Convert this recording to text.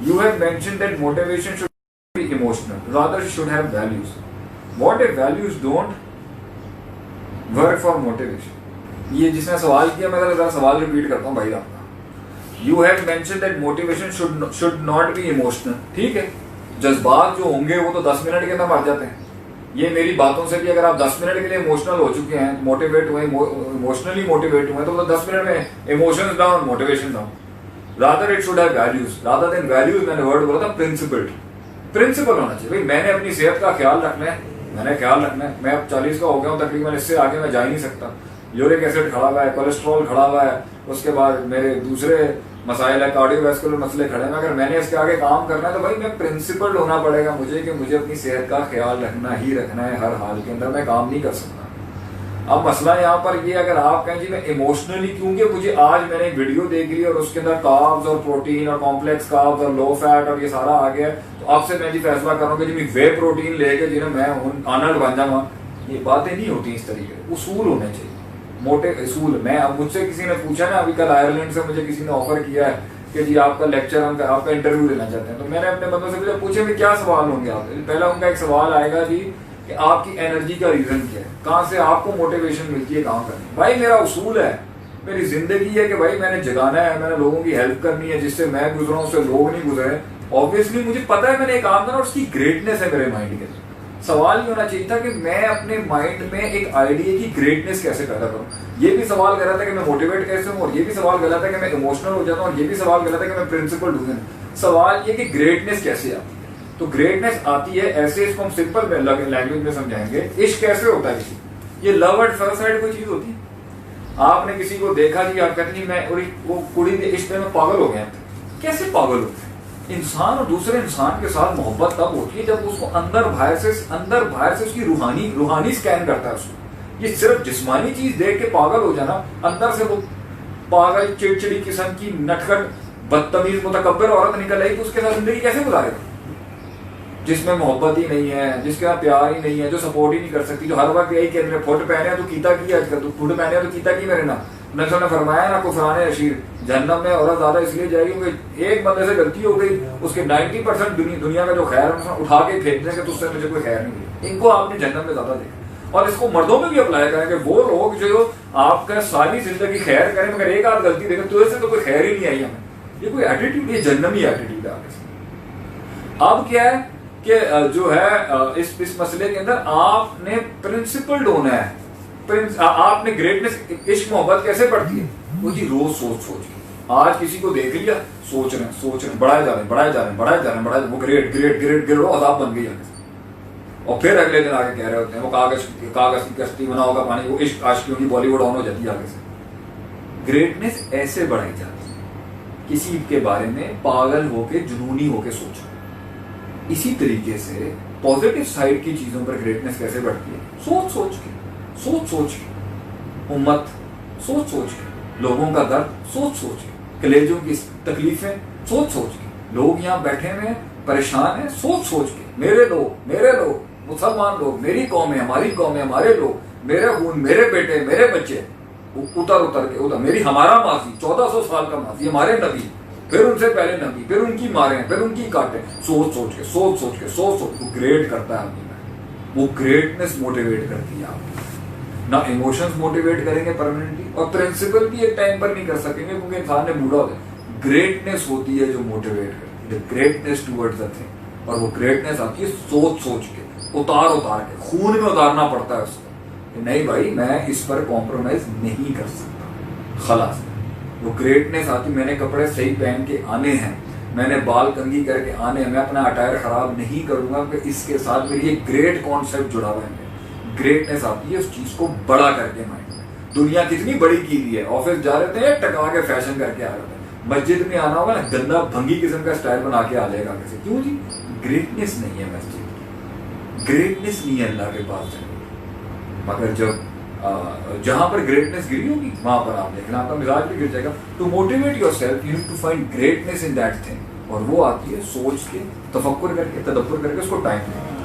You have mentioned that motivation should be emotional, rather it should have values. What if values don't work for motivation? ये जिसने सवाल किया, मैं जरा सवाल रिपीट करता हूँ भाई आपका. You have mentioned that motivation should not be emotional. ठीक है, जज्बात जो होंगे वो तो 10 मिनट के अंदर मर जाते हैं. ये मेरी बातों से भी अगर आप 10 मिनट के लिए इमोशनल हो चुके हैं, मोटिवेट हुए, इमोशनली मोटिवेट हुए, तो 10 मिनट में emotions down, motivation down. Rather it should have values. Rather than values, मैंने वर्ड बोला था प्रिंसिपल. प्रिंसिपल होना चाहिए. भाई मैंने अपनी सेहत का ख्याल रखना है, मैंने ख्याल रखना है. मैं अब 40 का हो गया हूँ तकरीबन, इससे आगे मैं जा ही नहीं सकता. यूरिक एसिड खड़ा हुआ है, कोलेस्ट्रॉल खड़ा हुआ है, उसके बाद मेरे दूसरे मसाइल है, कार्डियोवैस्कुलर मसले खड़े हैं. अगर मैंने इसके आगे काम करना है तो भाई मैं प्रिंसिपल होना पड़ेगा मुझे, कि मुझे अपनी सेहत का ख्याल रखना ही रखना है हर हाल के अंदर. मैं काम नहीं कर सकता. अब मसला यहाँ पर ये, अगर आप कहें जी मैं इमोशनली, क्योंकि मुझे आज मैंने एक वीडियो देख ली और उसके अंदर कार्ब्स और प्रोटीन और कॉम्प्लेक्स कार्ब्स और लो फैट और ये सारा आ गया, तो आपसे मैं जी फैसला करूंगा जी मैं वे प्रोटीन लेके जी मैं आनर्ड बन जाऊंगा. ये बातें नहीं होती इस तरीके. उसूल होने चाहिए, मोटे असूल. मैं अब मुझसे किसी ने पूछा ना, अभी कल आयरलैंड से मुझे किसी ने ऑफर किया है कि जी आपका लेक्चर, हम आपका इंटरव्यू लेना चाहते हैं. तो मैंने अपने बंदों से पूछे भी क्या सवाल होंगे आप. पहला उनका एक सवाल आएगा जी कि आपकी एनर्जी का रीजन क्या है, कहाँ से आपको मोटिवेशन मिलती है काम करने. भाई मेरा उसूल है, मेरी जिंदगी है कि भाई मैंने जगाना है, मैंने लोगों की हेल्प करनी है, जिससे मैं गुजरा हूं उससे लोग नहीं गुजरे. ऑब्वियसली मुझे पता है मैंने एक काम करना और उसकी ग्रेटनेस है मेरे माइंड के. सवाल ये होना चाहिए था कि मैं अपने माइंड में एक आइडिया की ग्रेटनेस कैसे पैदा करूं. ये भी सवाल गलत है कि मैं मोटिवेट कैसे हूं, और ये भी सवाल गलत है कि मैं इमोशनल हो जाता हूं, और ये भी सवाल गलत है कि मैं प्रिंसिपल हूं. सवाल ये कि ग्रेटनेस कैसे आती है. तो ग्रेटनेस आती है ऐसे, इसको हम सिंपल लैंग्वेज में समझाएंगे. इश्क कैसे होता है किसी, ये लव एट फर्स्ट साइड कोई चीज होती है. आपने किसी को देखा जी, आप कहते हैं मैं वो कुड़ी के इश्क में पागल हो गया. कैसे पागल होते हैं. इंसान और दूसरे इंसान के साथ मोहब्बत तब होती है जब उसको अंदर बाहर से उसकी रूहानी स्कैन करता है उसको. ये सिर्फ जिस्मानी चीज देख के पागल हो जाना, अंदर से वो पागल चिड़चिड़ी किस्म की नटखट बदतमीज मुतकब्बिर औरत निकल आई, तो उसके साथ जिंदगी कैसे गुजारेगा. जिसमें मोहब्बत ही नहीं है, जिसके साथ प्यार ही नहीं है, जो सपोर्ट ही नहीं कर सकती, जो हर वक्त यही कह रहे फुट पहने तो कीता की, आजकल तो फुट पहने तो कीता की मेरे ना. नक्शा ने फरमाया ना कुफराने अशीर, जहन्नम में औरत ज्यादा इसलिए जाएगी क्योंकि एक बंदे से गलती हो गई, उसके 90% दुनिया का जो खैर है उठा के फेंक देंगे, तो उससे मुझे कोई खैर नहीं मिली. इनको आपने जहन्नम में ज्यादा देखा. और इसको मर्दों में भी अप्लाई करेंगे. वो लोग जो आपका सारी जिंदगी खैर करें मगर एक आध गलती देखें तो इससे तो कोई खैर ही नहीं आई हमें. ये कोई एटीट्यूड, ये जहन्नमी एटीट्यूड है. अब क्या है कि जो है इस मसले के अंदर आपने प्रिंसिपल्ड होना है. आपने ग्रेटनेस, इश्क मोहब्बत कैसे बढ़ती है, वो जी रोज सोच के. आज किसी को देख लिया, सोच रहे बढ़ाए जा रहे हैं, वो ग्रेट अदाब बन गई आगे. और फिर अगले दिन आगे कह रहे होते हैं वो कागज की कश्ती बना होगा पानी, वो इश्क आशिकियों की बॉलीवुड ऑन हो जाती है आगे से. ग्रेटनेस ऐसे बढ़ाई जाती है, किसी के बारे में पागल होके जुनूनी होके सोचना. इसी तरीके से पॉजिटिव साइड की चीजों पर ग्रेटनेस कैसे बढ़ती है, सोच के उम्मत, सोच के लोगों का दर्द, सोच के कलेजों की तकलीफें, सोच के लोग यहाँ बैठे हुए परेशान हैं, सोच के मेरे लोग मुसलमान लोग, मेरी कौम है, हमारी कौम है, हमारे लोग, मेरे खून, मेरे बेटे, मेरे बच्चे, उतर के मेरी हमारा माजी 1400 साल का माजी, हमारे नबी, फिर उनसे पहले नबी, फिर उनकी मारे, फिर उनकी काटे. सोच के ग्रेट करता है आदमी. वो ग्रेटनेस मोटिवेट करती है आपको. ना इमोशंस मोटिवेट करेंगे परमानेंटली, और प्रिंसिपल भी एक टाइम पर नहीं कर सकेंगे क्योंकि इंसान ने बूढ़ा होता है. ग्रेटनेस होती है जो मोटिवेट करती है, ग्रेटनेस टुवर्ड्स द थिंग. और वो ग्रेटनेस आती है सोच के, उतार के, खून में उतारना पड़ता है उसको. नहीं भाई मैं इस पर कॉम्प्रोमाइज नहीं कर सकता, खलास. वो ग्रेटनेस आती, मैंने कपड़े सही पहन के आने हैं, मैंने बाल कंघी करके आने हैं, मैं अपना अटायर खराब नहीं करूंगा कि इसके साथ मेरी एक ग्रेट कॉन्सेप्ट जुड़ा हुआ है. ग्रेटनेस आती है उस चीज को बड़ा करके माइंड में. दुनिया कितनी बड़ी की हुई है, ऑफिस जा रहे थे टका के फैशन करके आ रहे थे, मस्जिद में आना होगा ना गंदा भंगी किस्म का स्टाइल बना के आ जाएगा कैसे. क्यों जी, ग्रेटनेस नहीं है मस्जिद, ग्रेटनेस नहीं है अल्लाह के पास जाने. मगर जब जहां पर ग्रेटनेस गिरी होगी वहां पर आप देखना आपका मिजाज भी गिर जाएगा. To motivate yourself you need to find greatness in that thing. और वो आती है सोच के, तफक्कुर करके, तदब्बर करके, उसको टाइम देना.